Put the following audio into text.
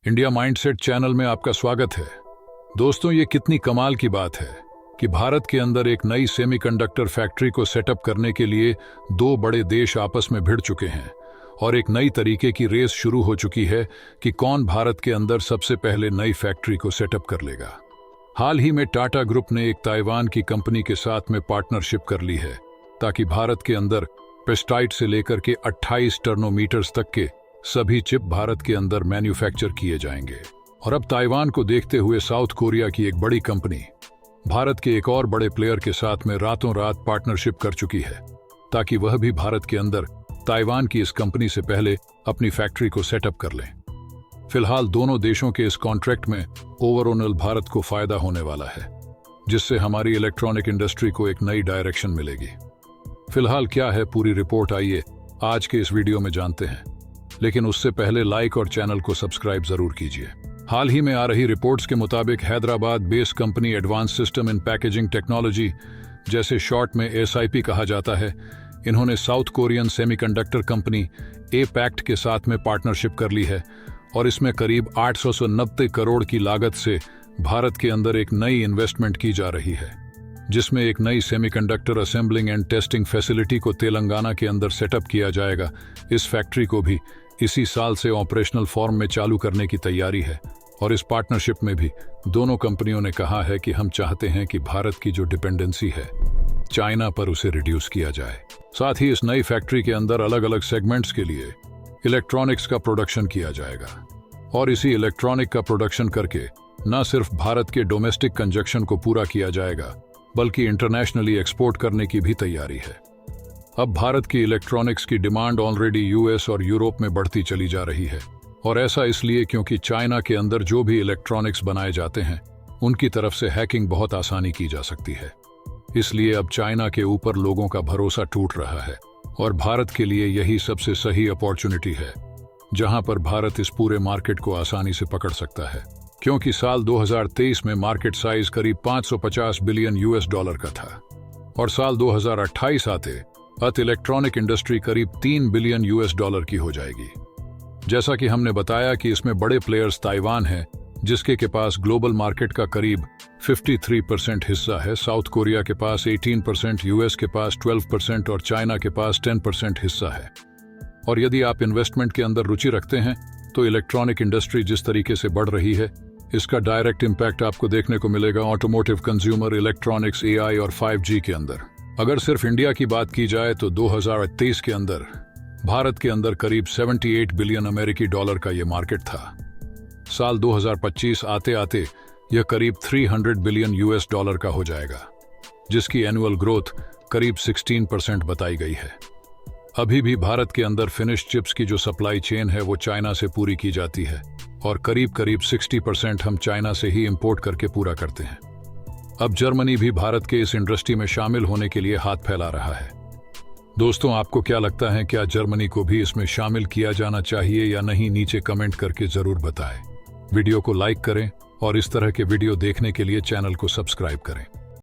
India mindset channel में आपका स्वागत है। दोस्तों, ये कितनी कमाल की बात है कि भारत के अंदर एक नई सेमीकंडक्टर फैक्ट्री को सेटअप करने के लिए दो बड़े देश आपस में भिड़ चुके हैं और एक नई तरीके की रेस शुरू हो चुकी है कि कौन भारत के अंदर सबसे पहले नई फैक्ट्री को सेटअप कर लेगा। हाल ही में टाटा ग्रुप ने एक ताइवान की कंपनी के साथ में पार्टनरशिप कर ली है ताकि भारत के अंदर पेस्टाइड से लेकर के 28 टर्नोमीटर्स तक के सभी चिप भारत के अंदर मैन्युफैक्चर किए जाएंगे। और अब ताइवान को देखते हुए साउथ कोरिया की एक बड़ी कंपनी भारत के एक और बड़े प्लेयर के साथ में रातों रात पार्टनरशिप कर चुकी है ताकि वह भी भारत के अंदर ताइवान की इस कंपनी से पहले अपनी फैक्ट्री को सेटअप कर लें। फिलहाल दोनों देशों के इस कॉन्ट्रैक्ट में ओवरऑल भारत को फायदा होने वाला है, जिससे हमारी इलेक्ट्रॉनिक इंडस्ट्री को एक नई डायरेक्शन मिलेगी। फिलहाल क्या है पूरी रिपोर्ट, आइए आज के इस वीडियो में जानते हैं, लेकिन उससे पहले लाइक और चैनल को सब्सक्राइब जरूर कीजिए। हाल ही में आ रही रिपोर्ट्स के मुताबिक Hyderabad based company advance system in packaging technology, जैसे शॉर्ट में SIP कहा जाता है, इन्होंने south Korean semiconductor company APACT के साथ में पार्टनरशिप कर ली है और इसमें करीब 890 करोड़ की लागत से भारत के अंदर एक नई इन्वेस्टमेंट की जा रही है, जिसमें एक नई semiconductor assembling and testing facility को तेलंगाना के अंदर सेटअप किया जाएगा। इस फैक्ट्री को भी इसी साल से ऑपरेशनल फॉर्म में चालू करने की तैयारी है और इस पार्टनरशिप में भी दोनों कंपनियों ने कहा है कि हम चाहते हैं कि भारत की जो डिपेंडेंसी है चाइना पर, उसे रिड्यूस किया जाए। साथ ही इस नई फैक्ट्री के अंदर अलग अलग सेगमेंट्स के लिए इलेक्ट्रॉनिक्स का प्रोडक्शन किया जाएगा और इसी इलेक्ट्रॉनिक का प्रोडक्शन करके न सिर्फ भारत के डोमेस्टिक कंजक्शन को पूरा किया जाएगा बल्कि इंटरनेशनली एक्सपोर्ट करने की भी तैयारी है। अब भारत की इलेक्ट्रॉनिक्स की डिमांड ऑलरेडी US और यूरोप में बढ़ती चली जा रही है और ऐसा इसलिए क्योंकि चाइना के अंदर जो भी इलेक्ट्रॉनिक्स बनाए जाते हैं उनकी तरफ से हैकिंग बहुत आसानी की जा सकती है। इसलिए अब चाइना के ऊपर लोगों का भरोसा टूट रहा है और भारत के लिए यही सबसे सही अपॉर्चुनिटी है जहां पर भारत इस पूरे मार्केट को आसानी से पकड़ सकता है, क्योंकि साल 2023 में मार्केट साइज करीब 550 बिलियन US का था और साल 2028 आते इलेक्ट्रॉनिक इंडस्ट्री करीब 3 बिलियन US की हो जाएगी। जैसा कि हमने बताया कि इसमें बड़े प्लेयर्स ताइवान हैं, जिसके के पास ग्लोबल मार्केट का करीब 53% हिस्सा है, साउथ कोरिया के पास 18%, US के पास 12% और चाइना के पास 10% हिस्सा है। और यदि आप इन्वेस्टमेंट के अंदर रुचि रखते हैं तो इलेक्ट्रॉनिक इंडस्ट्री जिस तरीके से बढ़ रही है, इसका डायरेक्ट इम्पैक्ट आपको देखने को मिलेगा ऑटोमोटिव, कंज्यूमर इलेक्ट्रॉनिक्स, AI और 5G के अंदर। अगर सिर्फ इंडिया की बात की जाए तो 2023 के अंदर भारत के अंदर करीब 78 बिलियन अमेरिकी डॉलर का यह मार्केट था। साल 2025 आते आते यह करीब 300 बिलियन US का हो जाएगा, जिसकी एनुअल ग्रोथ करीब 16% बताई गई है। अभी भी भारत के अंदर फिनिश्ड चिप्स की जो सप्लाई चेन है वो चाइना से पूरी की जाती है और करीब करीब 60% हम चाइना से ही इंपोर्ट करके पूरा करते हैं। अब जर्मनी भी भारत के इस इंडस्ट्री में शामिल होने के लिए हाथ फैला रहा है। दोस्तों, आपको क्या लगता है, क्या जर्मनी को भी इसमें शामिल किया जाना चाहिए या नहीं? नीचे कमेंट करके जरूर बताएं। वीडियो को लाइक करें और इस तरह के वीडियो देखने के लिए चैनल को सब्सक्राइब करें।